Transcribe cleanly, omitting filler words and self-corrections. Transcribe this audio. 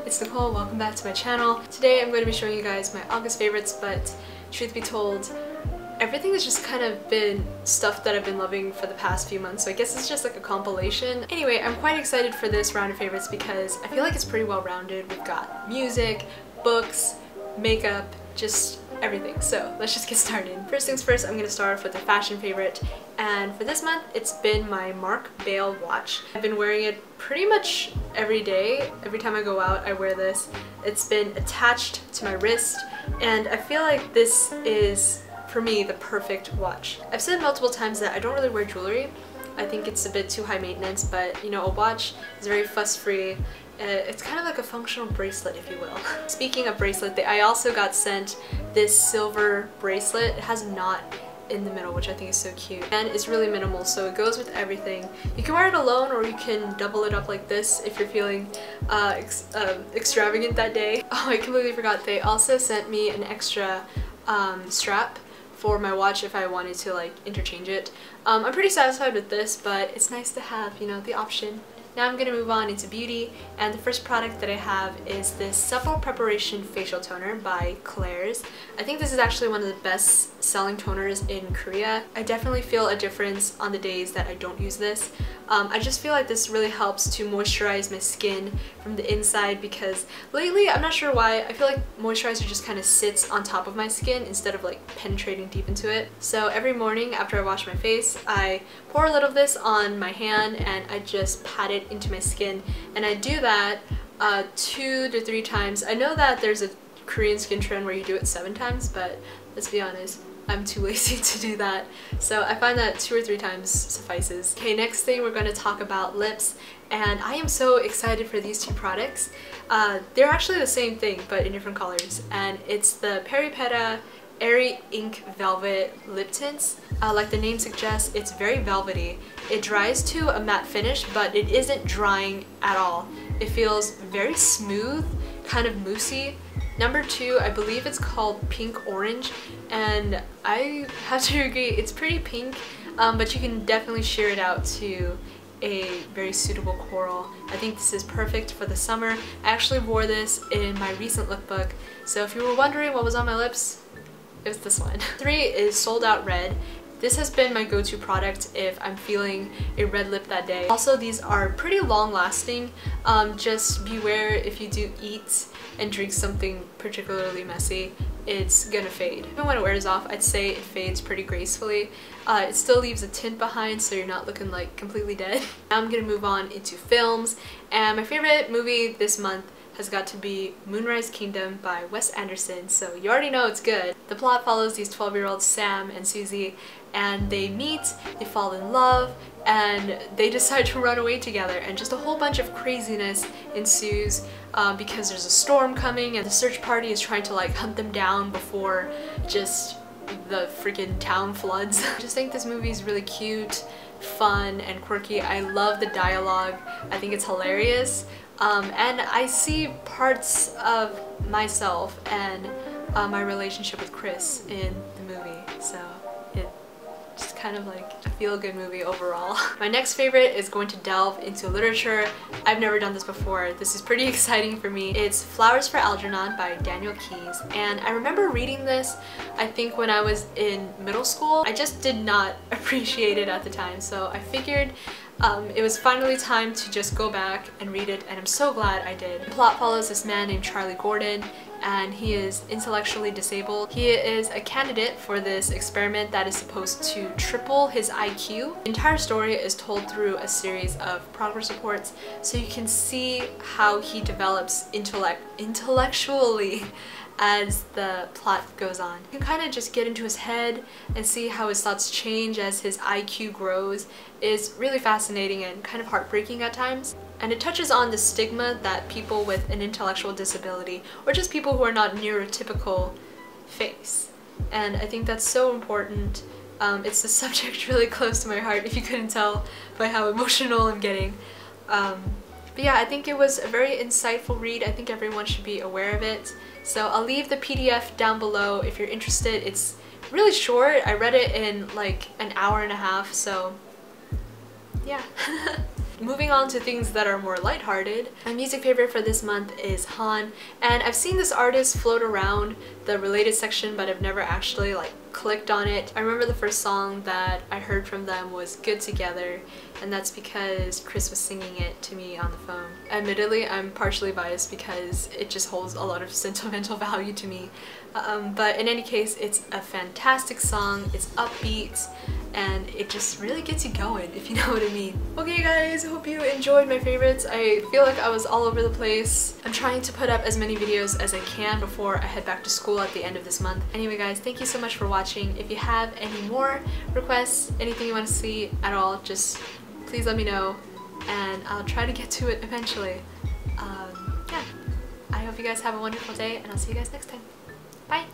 It's Nicole, welcome back to my channel. Today I'm going to be showing you guys my August favorites, but truth be told, everything has just kind of been stuff that I've been loving for the past few months, so I guess it's just like a compilation. Anyway, I'm quite excited for this round of favorites because I feel like it's pretty well rounded. We've got music, books, makeup, just everything. So let's just get started. First things first, I'm going to start off with a fashion favorite, and for this month it's been my Marc Bale watch. I've been wearing it pretty much every day. Every time I go out I wear this. It's been attached to my wrist and I feel like this is, for me, the perfect watch. I've said multiple times that I don't really wear jewelry. I think it's a bit too high maintenance, but you know, a watch is very fuss-free. It's kind of like a functional bracelet, if you will. Speaking of bracelet, I also got sent this silver bracelet. It has a knot in the middle, which I think is so cute. And it's really minimal, so it goes with everything. You can wear it alone or you can double it up like this if you're feeling extravagant that day. Oh, I completely forgot. They also sent me an extra strap for my watch if I wanted to like interchange it. I'm pretty satisfied with this, but it's nice to have, you know, the option. Now I'm going to move on into beauty, and the first product that I have is this Supple Preparation Facial Toner by Klairs. I think this is actually one of the best selling toners in Korea. I definitely feel a difference on the days that I don't use this. I just feel like this really helps to moisturize my skin from the inside because lately, I'm not sure why, I feel like moisturizer just kind of sits on top of my skin instead of like penetrating deep into it. So every morning after I wash my face, I pour a little of this on my hand and I just pat it into my skin, and I do that 2 to 3 times. I know that there's a Korean skin trend where you do it 7 times, but let's be honest, I'm too lazy to do that. So I find that 2 or 3 times suffices. Okay, next thing we're going to talk about lips, and I am so excited for these 2 products. They're actually the same thing but in different colors, and it's the Peripera Airy Ink Velvet Lip Tints. Like the name suggests, it's very velvety. It dries to a matte finish, but it isn't drying at all. It feels very smooth, kind of moussey. Number 2, I believe it's called Pink Orange, and I have to agree, it's pretty pink, but you can definitely sheer it out to a very suitable coral. I think this is perfect for the summer. I actually wore this in my recent lookbook, so if you were wondering what was on my lips, it was this one. 3 is Sold Out Red. This has been my go-to product if I'm feeling a red lip that day. Also, these are pretty long-lasting. Just beware if you do eat and drink something particularly messy, it's gonna fade. Even when it wears off, I'd say it fades pretty gracefully. It still leaves a tint behind, so you're not looking like completely dead. Now I'm gonna move on into films, and my favorite movie this month has got to be Moonrise Kingdom by Wes Anderson, so you already know it's good. The plot follows these 12-year-olds Sam and Susie, and they meet, they fall in love, and they decide to run away together, and just a whole bunch of craziness ensues because there's a storm coming and the search party is trying to like hunt them down before just the freaking town floods. I just think this movie is really cute, fun, and quirky. I love the dialogue. I think it's hilarious. And I see parts of myself and my relationship with Chris in the movie, so it's kind of like a feel-good movie overall. My next favorite is going to delve into literature. I've never done this before. This is pretty exciting for me. It's Flowers for Algernon by Daniel Keyes, and I remember reading this, I think when I was in middle school. I just did not appreciate it at the time, so I figured it was finally time to just go back and read it, and I'm so glad I did. The plot follows this man named Charlie Gordon, and he is intellectually disabled. He is a candidate for this experiment that is supposed to triple his IQ. The entire story is told through a series of progress reports, so you can see how he develops intellectually as the plot goes on. You can kind of just get into his head and see how his thoughts change as his IQ grows. It's really fascinating and kind of heartbreaking at times. And it touches on the stigma that people with an intellectual disability, or just people who are not neurotypical, face. And I think that's so important. It's a subject really close to my heart, if you couldn't tell by how emotional I'm getting. But yeah, I think it was a very insightful read. I think everyone should be aware of it. So I'll leave the PDF down below if you're interested. It's really short. I read it in like an hour and a half, so yeah. Moving on to things that are more lighthearted, my music favorite for this month is Han, and I've seen this artist float around the related section but I've never actually like clicked on it. I remember the first song that I heard from them was Good Together, and that's because Chris was singing it to me on the phone. Admittedly, I'm partially biased because it just holds a lot of sentimental value to me, but in any case, it's a fantastic song, it's upbeat, and it just really gets you going, if you know what I mean. Okay guys, I hope you enjoyed my favorites. I feel like I was all over the place. I'm trying to put up as many videos as I can before I head back to school at the end of this month. Anyway guys, thank you so much for watching. If you have any more requests, anything you want to see at all, just please let me know and I'll try to get to it eventually. Yeah, I hope you guys have a wonderful day and I'll see you guys next time. Bye!